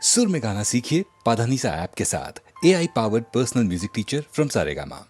सुर में गाना सीखिए पाधानीसा ऐप के साथ। AI powered personal music teacher from Saregama.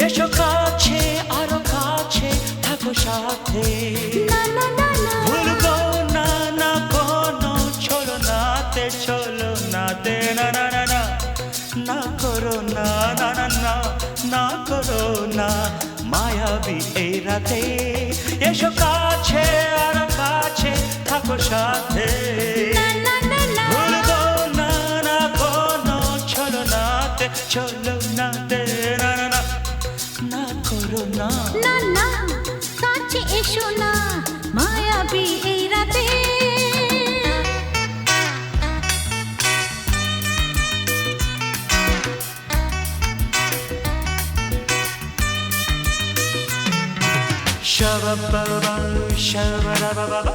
এসো কাছে আরো কাছে থাকো সাথে ভুলবো না না কোনো চলো নাতে না না না না না করো না না না না না করো না মায়াবী এই রাতে এসো কাছে আরো কাছে থাকো সাথে ভুলবো না না কোনো চলো নাতে না না না না করো না না না কাছে এসো না মায়াবী এই রাতে Shabba-ba-ba, shabba-da-ba-ba-ba.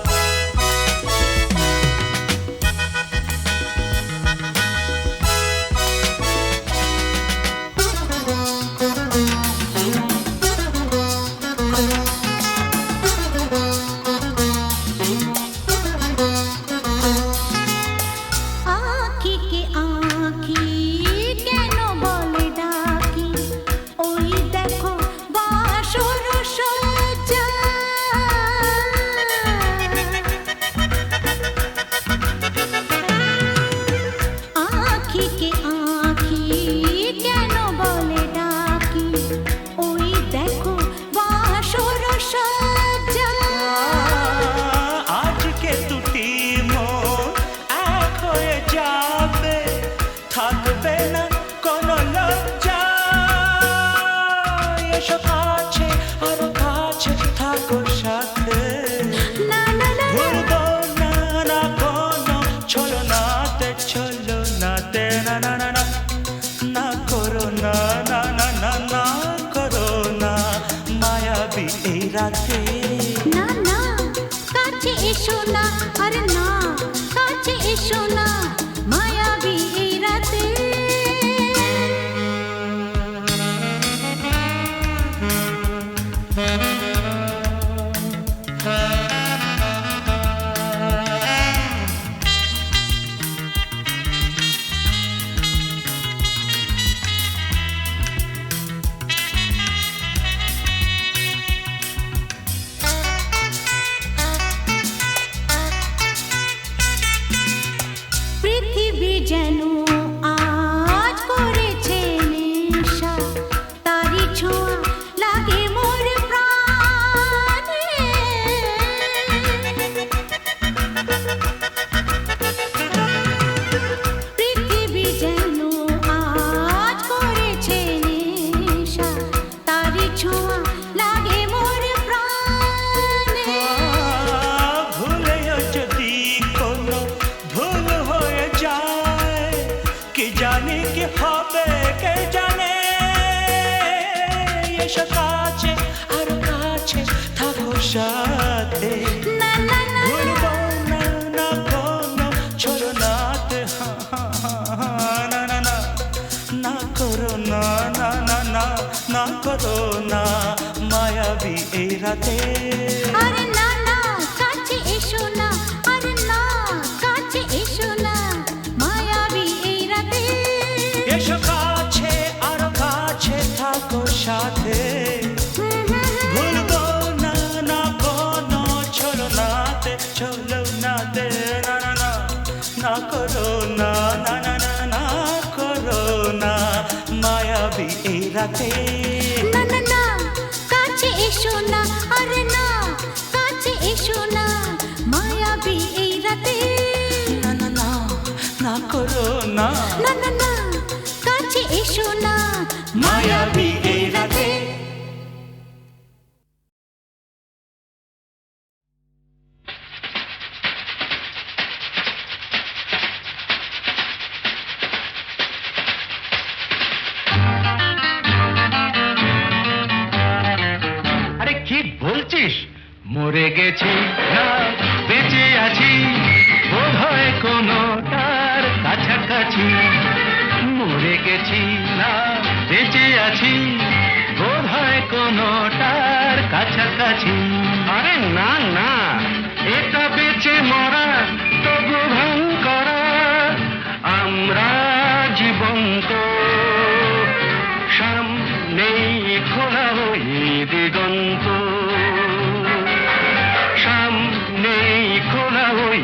না না কাছে এসো না আরে না কাছে এসো না মায়াবী এই রাতে যেন আজ করেছে নেশা তারি ছোঁয়া লাগে মোর প্রাণে পৃথিবী যেন আজ করেছে নেশা তারি ছোঁয়া লাগে মোর প্রাণে ভুলেও যদি কোনো ভুল হয়ে যায় কি জানি কি হবে কে জানে এসো কাছে আরো কাছে থাকো সাথে ভুলবো না না কোনো চলো নাতে না না না না করো না না না না না করো না মায়াবী এই রাতে আরে না না কাছে এসো না আরে না কাছে এসো না মায়াবী এই রাতে এসো কাছে আরো কাছে থাকো সাথে ভুলবো না না কোনো চলো নাতে না না না না করো না না না না না করো না মায়াবী এই রাতে না না না কাছে এসো না আরে না কাছে এসো না মায়াবী এই রাতে না না না করো না, না না না কাছে এসো না, মায়াবী এই রাতে। আরে কি বলছিস? মরে গেছি না বেঁচে আছি, বোধ হয় কোনো তার কাছাকাছি। মরে গেছি না বেঁচে আছি, বোধ হয় কোনো তার কাছাকাছি। আরে না না, এটা বেঁচে মরা তবু ভাঙ করা, আমরা জীবন্ত। সামনেই খোলা ওই দিগন্ত, সামনেই খোলা ওই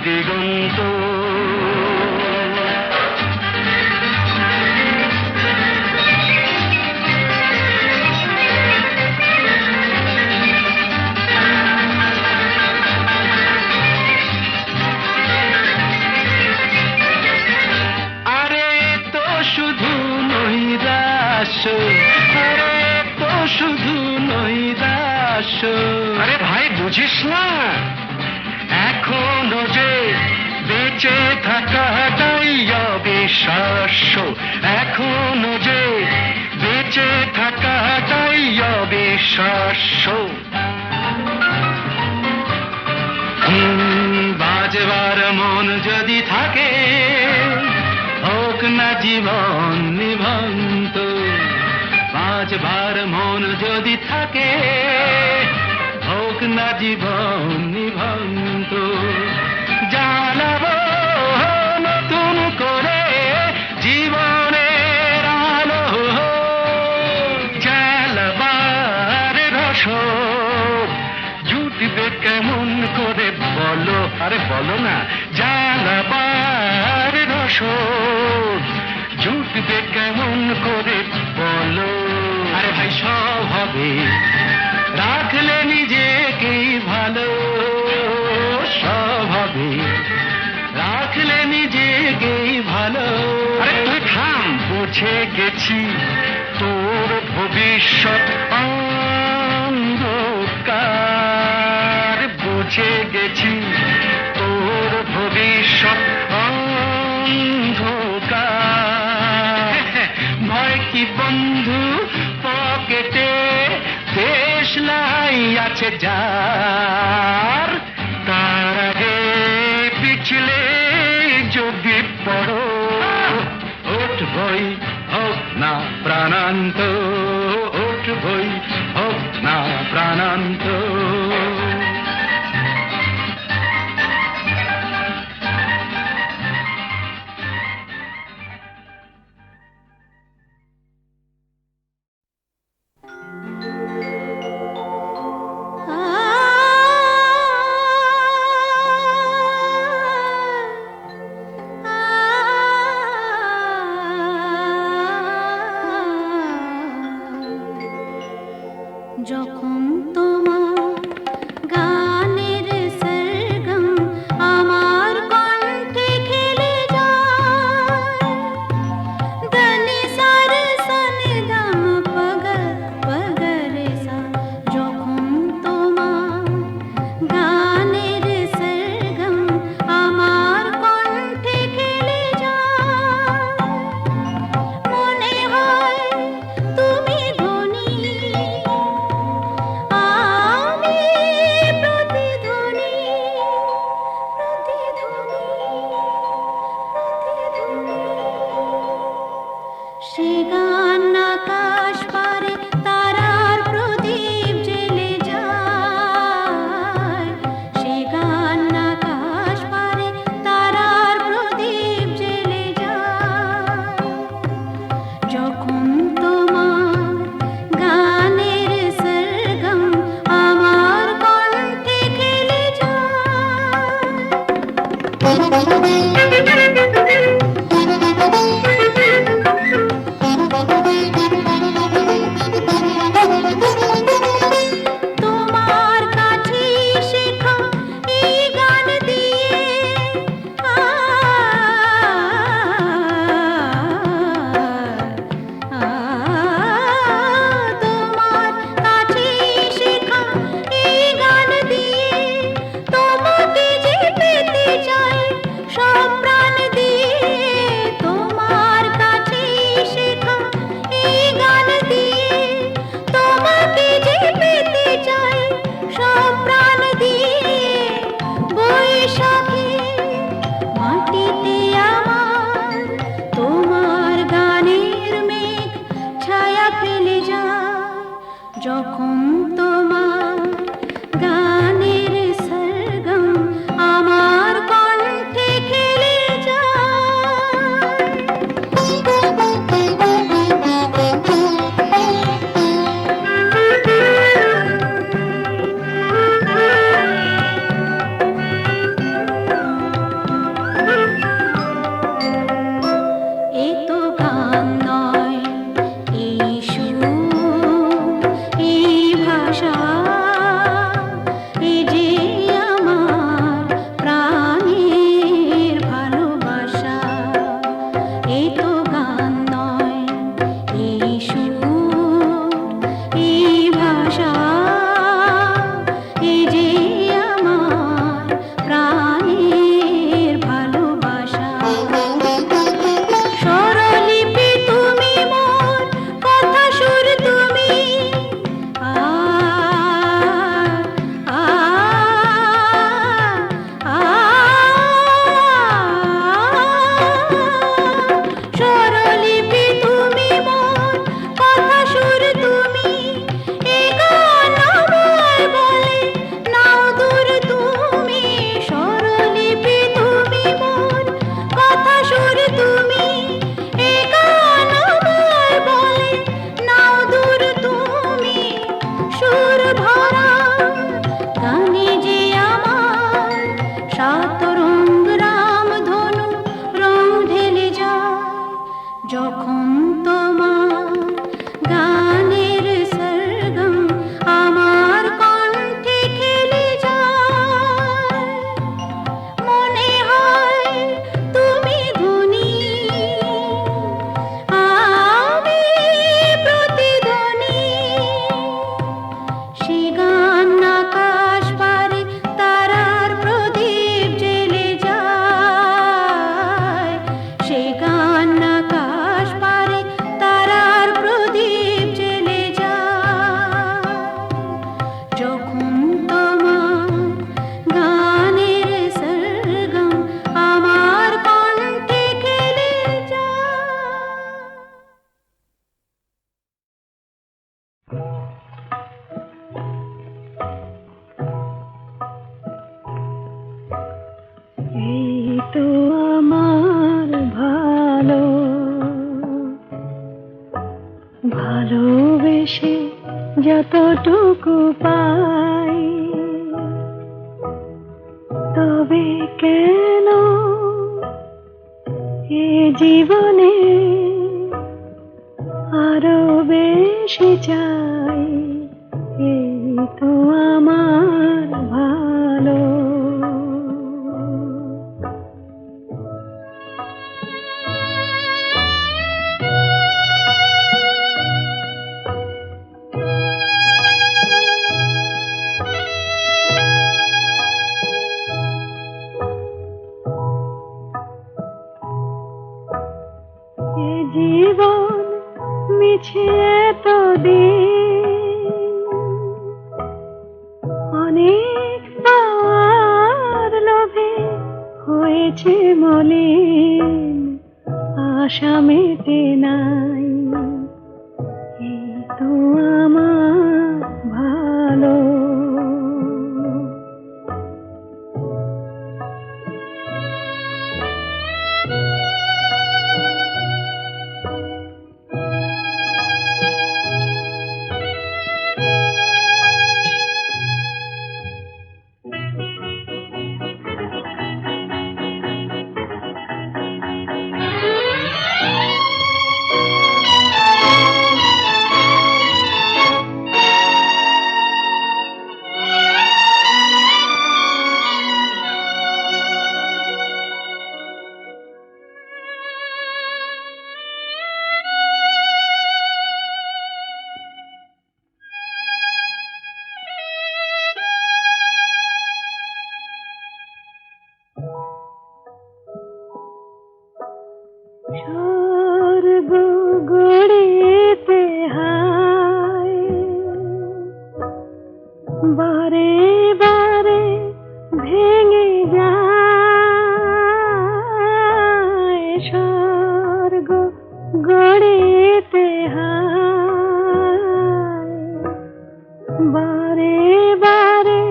দিগন্ত। আরে তো শুধু নৈরাশ্য, আরে তো শুধু নৈরাশ্য। আরে ভাই বুঝিস না, এখনো যে বেঁচে থাকাটাই অবিশ্বাস্য, এখনো যে বেঁচে থাকাটাই অবিশ্বাস্য। বাজবার মন যদি থাকে, হোক না জীবন নিভন্ত। বাজবার মন যদি থাকে, হোক না জীবন নিভন্ত। জানাবো নতুন করে জীবনের আলো, জ্বালাবার রসদ জুটবে কেমন করে বলো? আরে বলো না, জ্বালাবার রসদ জুটবে কেমন করে বলো? আরে ভাই সব হবে, রাখলে নিজেকেই ভালো। সব হবে, রাখলে নিজেকেই ভালো। আরে তুই থাম, বুঝে গেছি তোর ভবিষ্যৎ অন্ধকার। বুঝে গেছি তোর ভবিষ্যৎ অন্ধকার। ভয় কি বন্ধু পকেটে, দেশলাই আছে যার। তার আগে পিছলে যদি পড়ো, উঠবই হোক না প্রাণান্ত, উঠবই হোক না প্রাণান্ত। যখন তোমার গানের সরগম আমার কণ্ঠে খেলে যায়, দনি সার সনি দম পগ পগ রে সা। যখন তোমার গানের সরগম আমার কণ্ঠে খেলে যায়, মনে হয় তুমি ধনী, আমি প্রতিধ্বনি, প্রতিধ্বনি। সে গান আকাশ পারে তারার প্রদীপ জ্বেলে যায়, সে গান আকাশ পারে তারার প্রদীপ জ্বেলে যায়। যখন তোমার গানের সরগম আমার কণ্ঠে খেলে তোমার কাছে শেখা এই গান দিয়ে মাটিতে আমার তোমার গানের মেঘ ছায়া ফেলে যায় যখন তোমার গানের সরগম আমার কণ্ঠে খেলে এ তো গান নয়, এই সুর, এই ভাষা, এ যে আমার প্রাণের ভালোবাসা। এ তো গান নয়, এই সুর, এই ভাষা, এ যে আমার প্রাণের ভালোবাসা। স্বরলিপি তুমি মোর, কথা সুর তুমি, আ আ আ স্বরলিপি তুমি মোর, কথা সুর তুমি, এ গান আমায় বলে নাও দূর তুমি। স্বরলিপি তুমি মোর, কথা সুর তুমি, এ গান আমায় বলে নাও দূর তুমি। সুর ভরা গানে যে আমার সাত রঙ রামধনু রং ঢেলে যায় যখন তোমার গানের সরগম আমার কণ্ঠে খেলে যায়। মনে হয় তুমি ধনী, আমি প্রতিধ্বনি। সে গান আকাশ পারে তারার প্রদীপ জ্বেলে যায়। সে গান আকাশ পারে তারার প্রদীপ জ্বেলে যায় যখন তোমার গানের সরগম আমার কণ্ঠে খেলে যায়। এই তো আমার ভালোবেসে যতটুকু পাই, তবে কেন এ জীবনে আরো বেশি চাই। এই তো আমার ভালো। এ জীবন মিছে এতদিন, অনেক পাওয়ার লোভে হয়েছে মলিন, আশা মেটে নাই। এই তো আমার ভালো। স্বর্গ গড়িতে হায়, বারে বারে ভেঙে যায়। গড়েতে হায় বারে বারে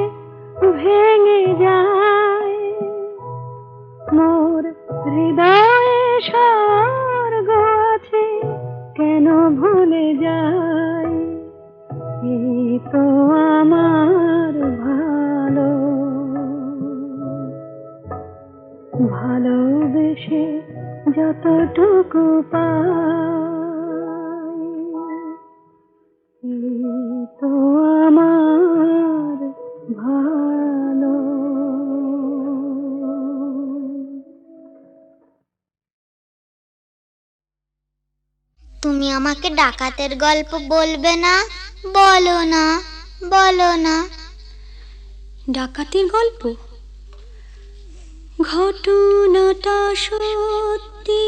ভেঙে যায় মোর হৃদয়ে স্বর্গ আছে কেন ভুলে যায় এই তো আমার ভালো ভালোবেসে যতটুকু পাই এই তো আমার ভালো। তুমি আমাকে ডাকাতের গল্প বলবে না? বলো না, বলো না। ডাকাতির গল্প? ঘটনাটা সত্যি,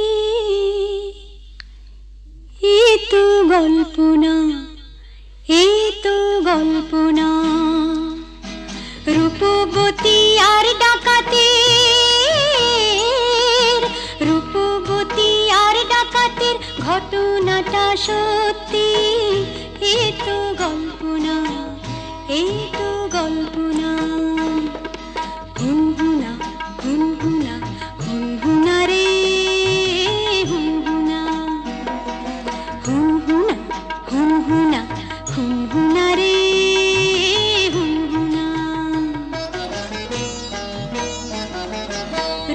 এ তো গল্প না, এ তো গল্প না। রূপবতী আর ডাকাতের, রূপবতী আর ডাকাতের ঘটনাটা সত্যি, এ তো গল্প না, এ তো গল্প না। হুনহুনা হুনহুনা হুনহুনা রে হুনহুনা, হুনহুনা হুনহুনা হুনহুনা রে হুনহুনা।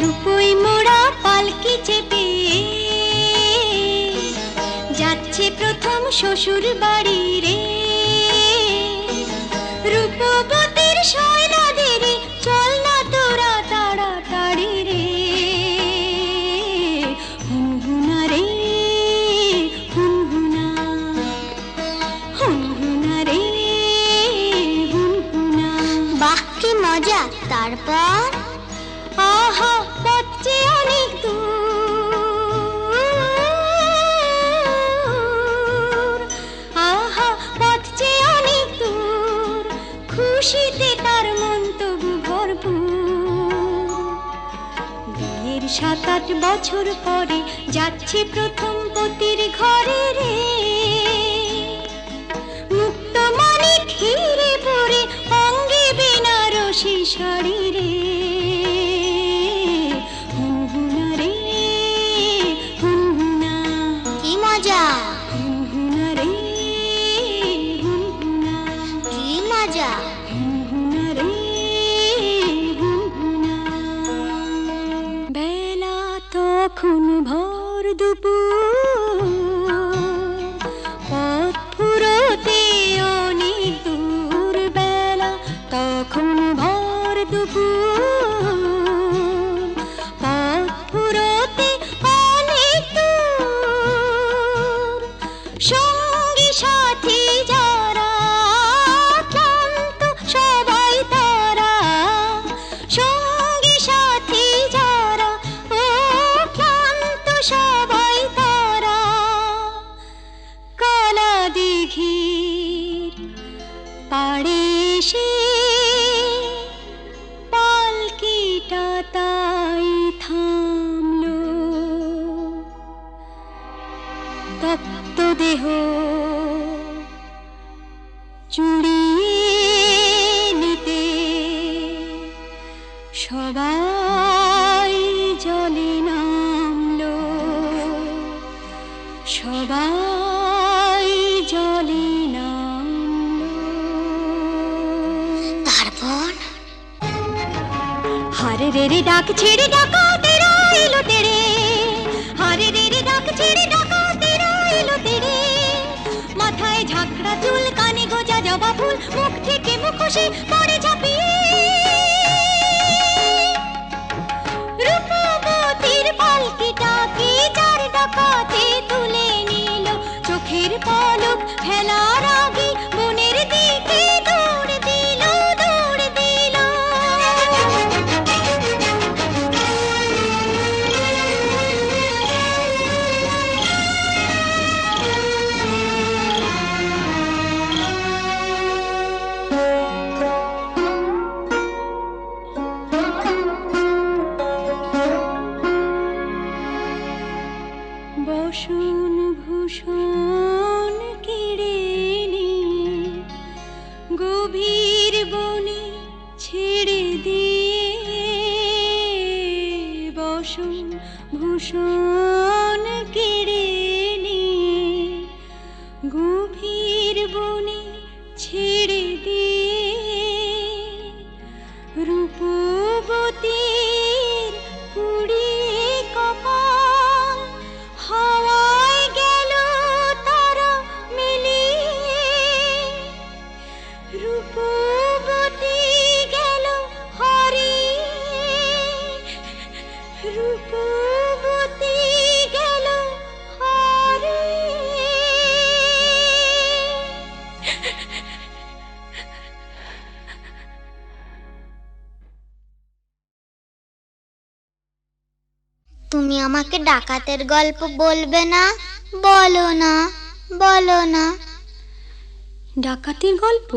রূপই মোড়া পালকি চেপে যাচ্ছে প্রথম শ্বশুর বাড়ি রে। রূপবতীর শয়নাদের চল না তোরা তাড়াতাড়ি রে। হুনহুনা রে হুনহুনা, হুনহুনা রে হুনহুনা। বাহ কি মজা! তারপর? আহা পথ যে অনেক দূর, আহা পথ যে অনেক দূর, খুশিতে তার মন তবু ভরপুর। বিয়ের 7-8 বছর পরে যাচ্ছে প্রথম পতির ঘরে রে। মুক্ত মানিক হিরে পরে অঙ্গে বেনারসি শাড়ি রে। হুনহুনা রে হুনহুনা, কি মজা! হুনহুনা রে হুনহুনা, কি মজা! হুনহুনা রে হুনহুনা। বেলা তখন ভর দুপুর, পথ ফুরোতে অনেক দূর। বেলা তখন ভর দুপুর, পথ ফুরোতে অনেক দূর। সঙ্গী সাথী যারা ক্লান্ত সবাই তারা, সঙ্গী সাথী যারা ও ক্লান্ত সবাই তারা। কালা দিঘির পাড়ে এসে পালকিটা তাই থামলো। তপ্ত দেহ চুড়িয়ে নিতে সবাই জলে নামলো, সবাই জলে নামলো। তারপর? হারে রে রে ডাক ছেড়ে ডাকাতেরা এলো তেরে, হারে রে রে ডাক ছেড়ে ডাকাতেরা এলো তেরে। মাথায় ঝাঁকড়া চুল, কানে গোজা জবা ফুল, মুখ থেকে মুখোশে পড়ে ঝাঁপিয়ে। রূপবতীর পালকিটাকে চার ডাকাতে তুলে নিল, চোখের পলক ফেলার আগে বনের দিকে দৌড় দিল, দৌড় দিল। বসন ভূষণ কেড়ে নিয়ে গভীর বনে ছেড়ে দিয়ে বসন ভূষণ কেড়ে নিয়ে গভীর বনে ছেড়ে দিয়ে রূপবতীর পুড়িয়ে কপাল হাওয়ায় গেল তারা মিলিয়ে রূপবতী গেল হারিয়ে রূপবতী গেল হারিয়ে তুমি আমাকে ডাকাতের গল্প বলবে না? বলো না, বলো না। ডাকাতির গল্প?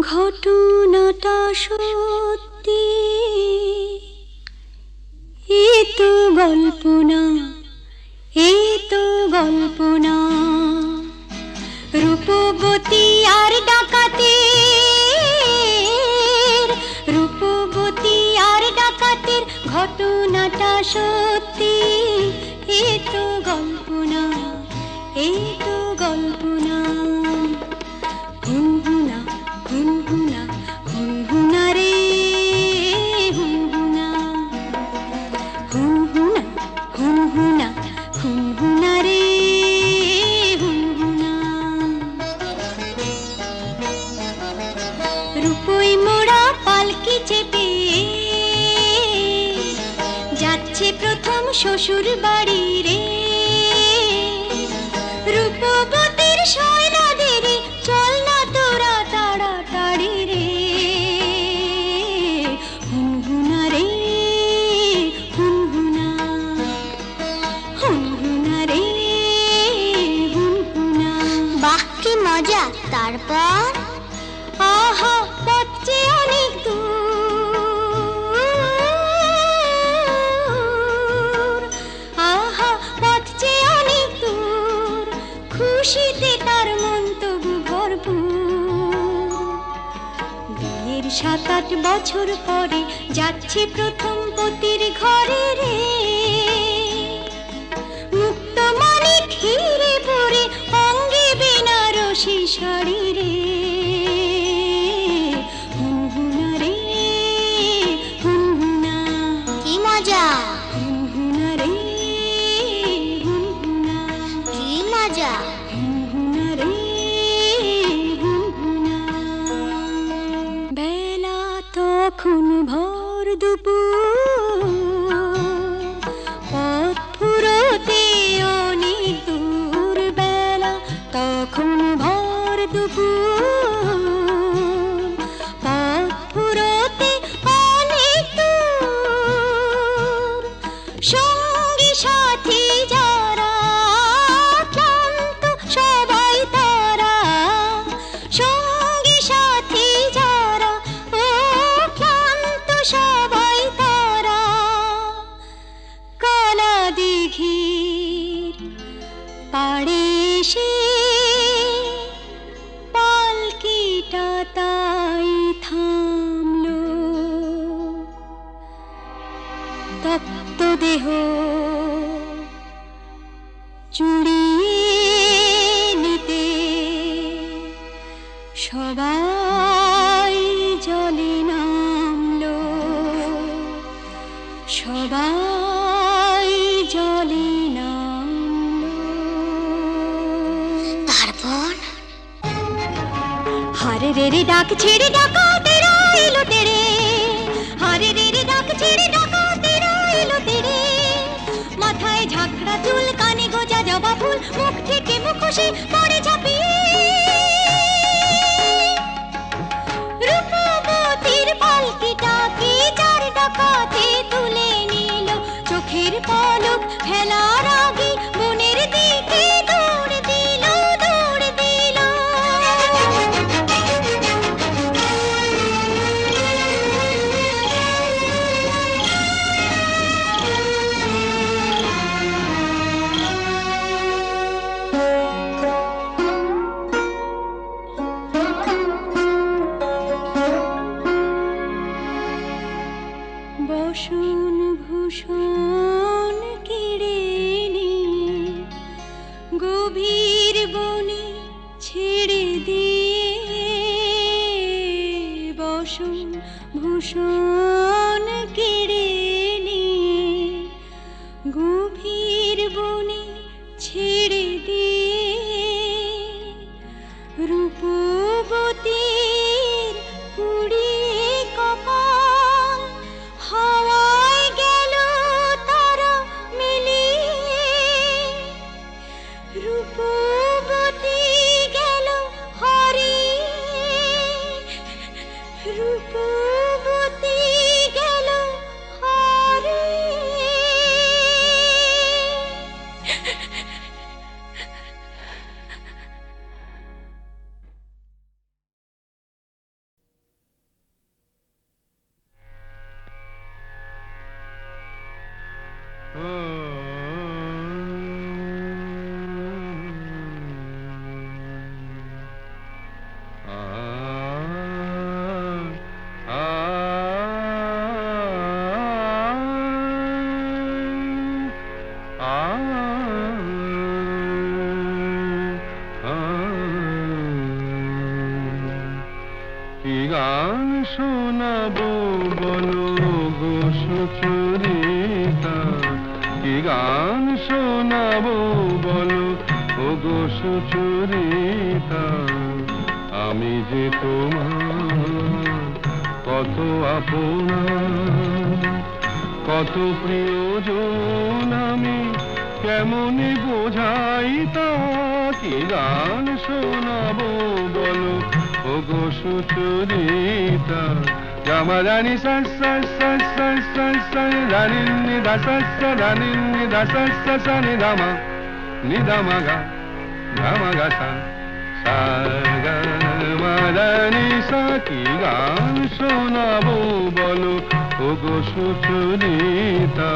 ঘটনাটা সত্যি, এ তো গল্প না, এ তো গল্প না। রূপবতী আর ডাকাতের, রূপবতী আর ডাকাতের ঘটনাটা সত্যি, এ তো গল্প না, এ তো গল্প না। হুনহুনা হুনহুনা হুনহুনা রে হুনহুনা, হুনহুনা হুনহুনা হুনহুনা রে হুনহুনা। রূপই মোড়া পালকি চেপে যাচ্ছে প্রথম শ্বশুর বাড়ি রে। রূপবতীর শয়না দেরি, চল না তোরা তাড়াতাড়ি রে। হুনহুনা রে হুনহুনা, হুনহুনা রে হুনহুনা। বাহ কি মজা! তারপর? আহা পথ যে অনেক দূর, আহা পথ যে অনেক দূর, খুশিতে তার মন তবু ভরপুর। বিয়ের 7-8 বছর পরে যাচ্ছে প্রথম পতির ঘরে রে। মুক্ত মানিক হিরে পরে অঙ্গে বেনারসি শাড়ি রে। হুনহুনা রে হুনহুনা, কি মজা! হুনহুনা রে হুনহুনা, কি মজা! হুনহুনা রে হুনহুনা। বেলা তখন ভর দুপুর, পথ ফুরোতে অনেক দূর। বেলা তখন ভর দুপুর, পথ ফুরোতে অনেক দূর। সঙ্গী সাথী যারা ক্লান্ত সবাই তারা, সঙ্গী সাথী যারা ও ক্লান্ত সবাই তারা। কালা দিঘির পাড়ে এসে পালকিটা তাই থামলো। তপ্ত দেহ চুড়িয়ে নিতে সবাই জলে নামলো, সবাই জলে নামলো। তারপর? হারে রে রে ডাক ছেড়ে ডাকাতের এলো তেরে, হারে রে রে ডাক ছেড়ে ডাকাতের এলো তেরে। মাথায় ঝাঁকড়া চুল, কানে গোজা জবা ফুল, মুখ থেকে মুখোশে পড়ে ঝাঁপিয়ে। রূপবতীর পালকিটাকে চার ডাকাতে তুলে নিল, চোখের পলক ফেলার আগে বনের দিকে দৌড় দিল, দৌড় দিল। ভূষণ কেড়ে নিয়ে গভীর বনে ছেড়ে দিয়ে বসন ভূষণ কেড়ে নিয়ে গভীর বনে ছেড়ে দিয়ে রূপবতীর পুড়িয়ে কপাল হাওয়ায় গেল তারা মিলিয়ে রূপবতী গেল হারিয়ে রূপবতী গেল হারিয়ে কি গান শোনাবো বলো গো সুচরিতা, কি গান শোনাবো বলো ও গো সুচরিতা, আমি যে তোমার কত আপনা, কত প্রিয়জন আমি কেমনে বোঝাই তা, কি গান শোনাবো বলো ও গো সুচরিতা। গামারানি সা সা সা সা সা সা রানি নি দা সা সা রানি নি দা সা সা সা নি দামা নি দামা গা গামা গা সা সা গা মারানি সা, কি গান শোনাবো বলো ও গো সুচরিতা।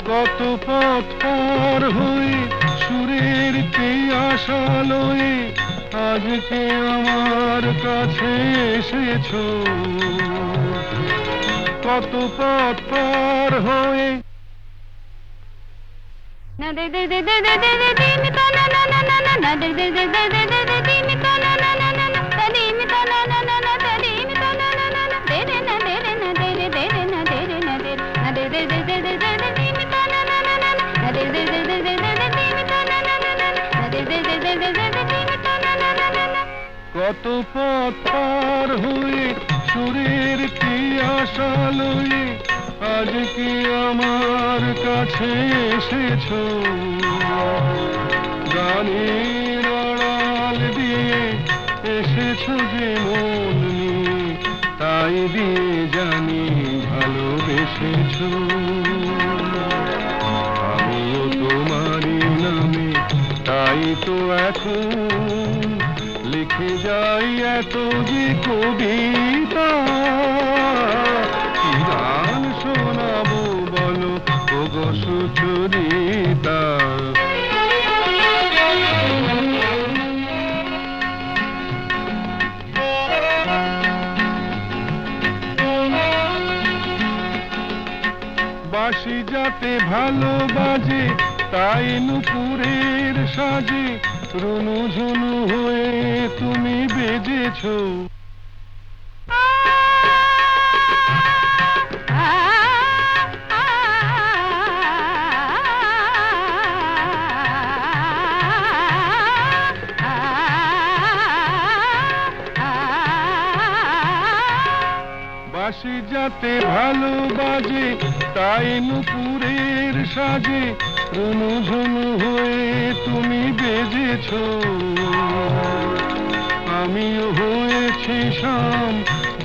কত পথ পার হয়ে সুরের আশা লয়ে আজকে আমার কাছে এসেছো, কত পথ পার হয়ে না দে দে দে দে দে দে দে দে মি তা না না না না না দে দে দে দে দে দে দে দে মি তা না না না না না দে মি তা না না না না দে মি তা না না না না দে রে না দে রে না দে রে দে রে না দে রে না দে না দে দে দে দে দে দে দে মি তা না না না না না দে দে দে দে দে দে দে মি তা না না না না না দে দে দে দে দে দে দে মি তা না না না না। কত পথ পার হয়ে সুরের আশা লয়ে আজকে আমার কাছে এসেছো, গানের আড়াল দিয়ে এসেছো যে মন নিয়ে, তাই দিয়ে জানি ভালোবেসেছো। আমিও তোমারই নামে তাই তো এখন লিখে যাই এত যে কবিতা, কি গান শোনাবো বলো ও গো সুচরিতা। বাঁশি যাতে ভালো বাজে তাই নুপুরের সাজে রুনু ঝুনু হয়ে তুমি বেজেছো, বাঁশি যাতে ভালো বাজে তাই নুপুরের সাজে রুনু ঝুনু হয়ে তুমি বেজেছো, আমিও হয়েছি শাম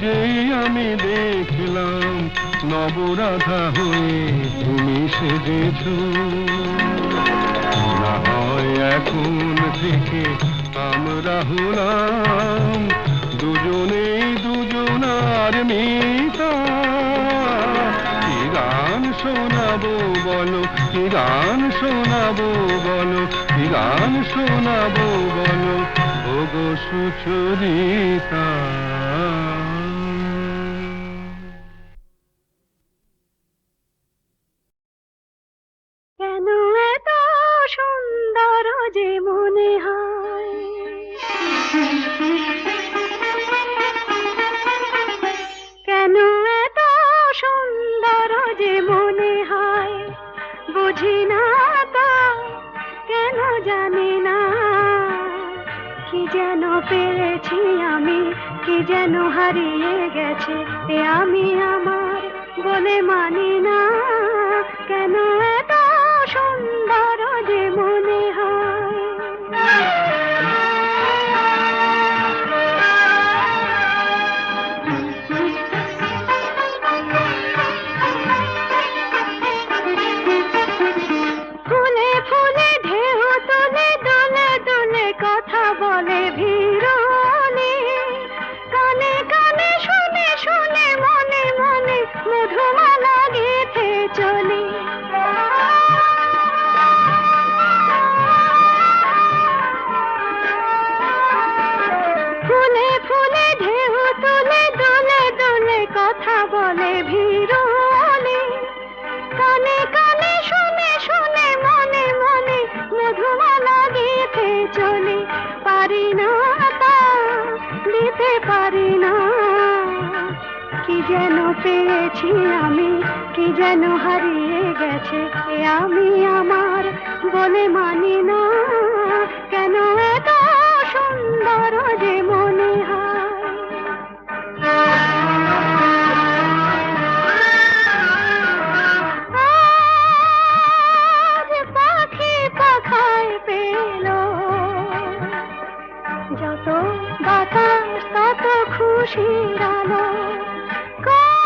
যেই আমি দেখলাম নবরাধা হয়ে তুমি সেজেছো। না হয় এখন থেকে আমরা হলাম দুজনেই দুজনার মিতা, গান শোনাবো বলো, কি গান শোনাবো বলো, ওগো সুচরিতা। কেন এত সুন্দর যে মনে হয়, কেন এত সুন্দর যে মনে হয়, বুঝি না তো, কেন জানি না, কি যেন পেয়েছি আমি, কি যেন হারিয়ে গেছে এ আমি আমার বলে মানি না, কেন এত সুন্দর যে মনে হয়। ফুলে ফুলে ঢেউ তুলে দোলে দোলে কথা বলে ভিড়নে, কানে কানে শুনে শুনে মনে মনে মধুমালা গেঁথে চলে। ফুলে ফুলে ঢেউ তুলে দোলে দোলে কথা বলে ভিড়নে, কানে কানে শুনে শুনে মনে মনে মধুমালা গেঁথে চলে। পারি না তা দিতে পারি না, কি যেন পেয়েছি আমি, কি যেন হারিয়ে গেছে এ আমি আমার বলে মানি না, কেন এত সুন্দর যে মনে হয়। আজ পাখি পাখায় পেল, যত বাতাস তত খুশির আলো, কোন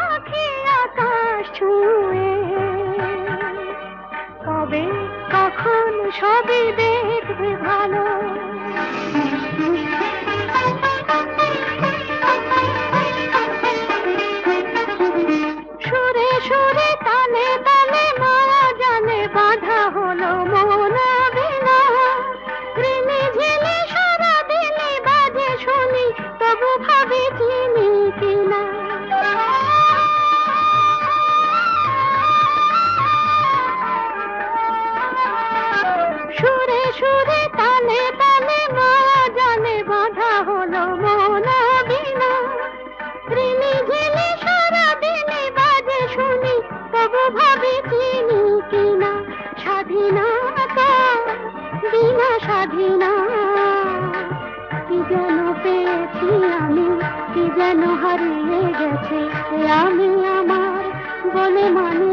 আঁখি আকাশ ছুঁয়ে, কবে কখন সবই দেখবে ভালো। সুরে সুরে তালে তালে মায়া জানে বাঁধা হলো মন বিনা, ঋণে ঝিলে সারা দিনে বাজে শুনি তবু ভাবে চিনি কিনা। সুরে সুরে তালে তালে মায়া জানে বাঁধা হলো মন বিনা, ঋণে ঝিলে সারা দিনে বাজে শুনি তবু ভাবে চিনি কিনা। স্বাধীনতা বিনা স্বাধীনা, কি যেন পেয়েছি আমি, কি যেন হারিয়ে গেছে আমি আমার বলে মানি